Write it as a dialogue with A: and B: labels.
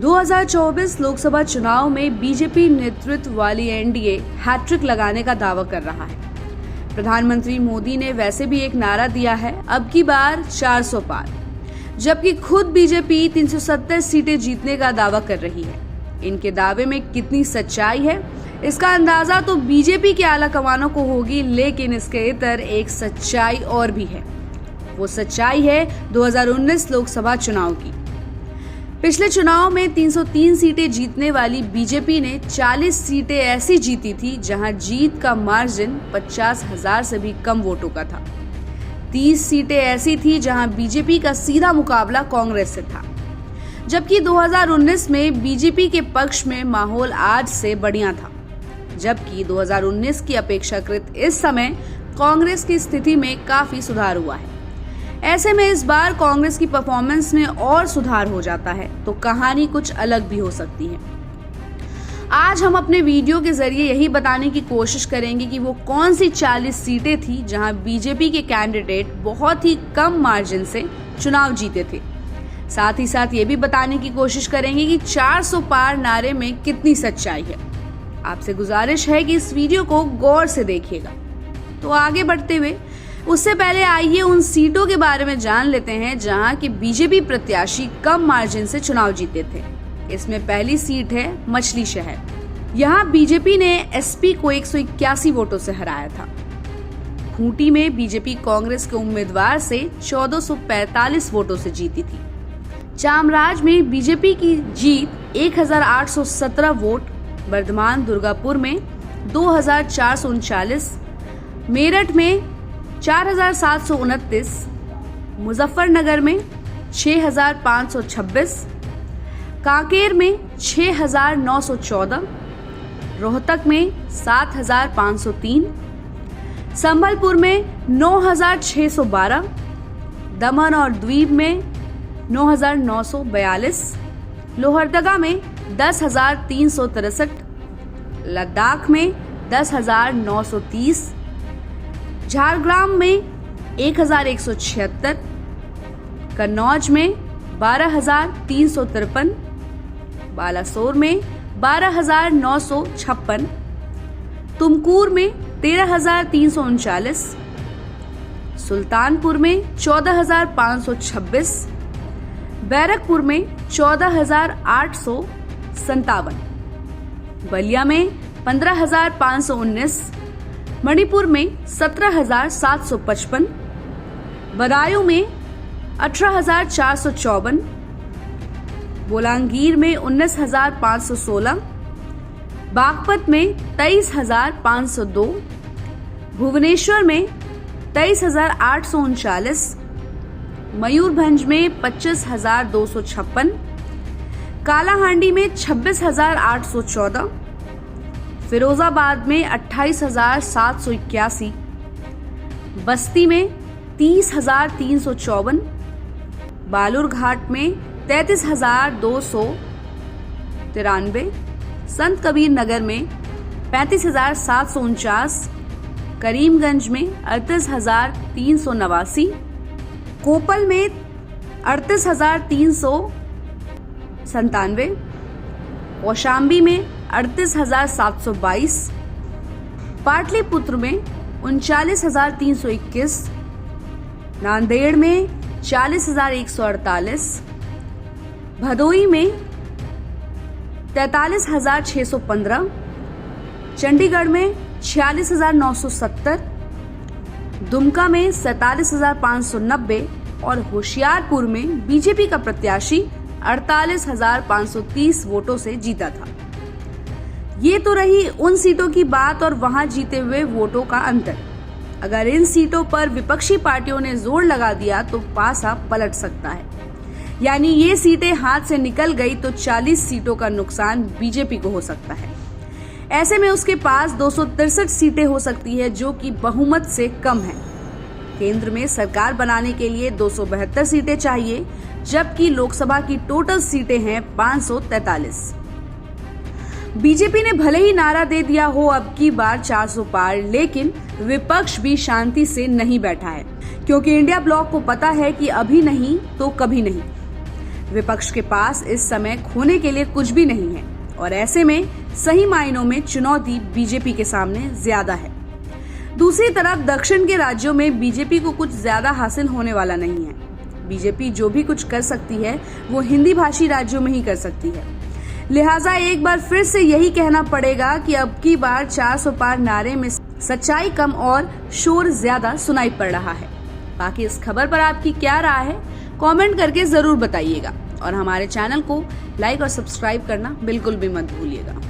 A: 2024 लोकसभा चुनाव में बीजेपी नेतृत्व वाली एनडीए हैट्रिक लगाने का दावा कर रहा है। प्रधानमंत्री मोदी ने वैसे भी एक नारा दिया है, अब की बार 400 पार, जबकि खुद बीजेपी 370 सीटें जीतने का दावा कर रही है। इनके दावे में कितनी सच्चाई है, इसका अंदाजा तो बीजेपी के आला कमानों को होगी, लेकिन इसके इतर एक सच्चाई और भी है। वो सच्चाई है 2019 लोकसभा चुनाव की। पिछले चुनाव में 303 सीटें जीतने वाली बीजेपी ने 40 सीटें ऐसी जीती थी जहां जीत का मार्जिन 50,000 से भी कम वोटों का था। 30 सीटें ऐसी थी जहां बीजेपी का सीधा मुकाबला कांग्रेस से था, जबकि 2019 में बीजेपी के पक्ष में माहौल आज से बढ़िया था, जबकि 2019 की अपेक्षाकृत इस समय कांग्रेस की स्थिति में काफी सुधार हुआ है। ऐसे में इस बार कांग्रेस की परफॉर्मेंस में और सुधार हो जाता है तो कहानी कुछ अलग भी हो सकती है। आज हम अपने वीडियो के जरिए यही बताने की कोशिश करेंगे कि वो कौन सी 40 सीटें थी जहां बीजेपी के कैंडिडेट बहुत ही कम मार्जिन से चुनाव जीते थे। साथ ही साथ ये भी बताने की कोशिश करेंगे कि 400 पार नारे में कितनी सच्चाई है। आपसे गुजारिश है कि इस वीडियो को गौर से देखिएगा। तो आगे बढ़ते हुए उससे पहले आइए उन सीटों के बारे में जान लेते हैं जहां के बीजेपी प्रत्याशी कम मार्जिन से चुनाव जीते थे। इसमें पहली सीट है मछली शहर। यहां बीजेपी ने एसपी को 181 वोटों से हराया था। खूंटी में बीजेपी कांग्रेस के उम्मीदवार से 1445 वोटों से जीती थी। चामराज में बीजेपी की जीत 1817 वोट, वर्धमान दुर्गापुर में 2439, मेरठ में 4729, मुजफ्फरनगर में 6526, कांकेर में 6914, रोहतक में 7503, संबलपुर में 9612, दमन और दीव में 9942, लोहरदगा में 10,363, लद्दाख में 10,930, झारग्राम में 1,176, कन्नौज में 12,353, बालासोर में 12,956, तुमकुर में 13,339, सुल्तानपुर में 14,526, बैरकपुर में 14,857, बलिया में 15,519, मणिपुर में 17,755, बदायूं में 18,454, बोलांगीर में 19,516, बागपत में 23,502, भुवनेश्वर में 23,839, मयूरभंज में 25,256, कालाहांडी में 26,814, फिरोजाबाद में 28,781, बस्ती में 30,354, बालूरघाट में 33,293, संत कबीर नगर में 35,749, करीमगंज में 38,389, कोपल में 38,397, कौशाम्बी में 38,722, पाटलिपुत्र में 39,321, नांदेड़ में 40,148, भदोई में 43,615, चंडीगढ़ में 46,970, दुमका में 47,590 और होशियारपुर में बीजेपी का प्रत्याशी 48,530 वोटों से जीता था। ये तो रही उन सीटों की बात और वहां जीते हुए वोटों का अंतर। अगर इन सीटों पर विपक्षी पार्टियों ने जोर लगा दिया तो पासा पलट सकता है, यानी ये सीटें हाथ से निकल गई तो 40 सीटों का नुकसान बीजेपी को हो सकता है। ऐसे में उसके पास 263 सीटें हो सकती है, जो कि बहुमत से कम है। केंद्र में सरकार बनाने के लिए 272 सीटें चाहिए, जबकि लोकसभा की टोटल सीटें हैं 543। बीजेपी ने भले ही नारा दे दिया हो अब की बार 400 पार, लेकिन विपक्ष भी शांति से नहीं बैठा है, क्योंकि इंडिया ब्लॉक को पता है कि अभी नहीं तो कभी नहीं। विपक्ष के पास इस समय खोने के लिए कुछ भी नहीं है और ऐसे में सही मायनों में चुनौती बीजेपी के सामने ज्यादा है। दूसरी तरफ दक्षिण के राज्यों में बीजेपी को कुछ ज्यादा हासिल होने वाला नहीं है। बीजेपी जो भी कुछ कर सकती है वो हिंदी भाषी राज्यों में ही कर सकती है। लिहाजा एक बार फिर से यही कहना पड़ेगा कि अब की बार 400 पार नारे में सच्चाई कम और शोर ज्यादा सुनाई पड़ रहा है। बाकी इस खबर पर आपकी क्या राय है, कमेंट करके जरूर बताइएगा और हमारे चैनल को लाइक और सब्सक्राइब करना बिल्कुल भी मत भूलिएगा।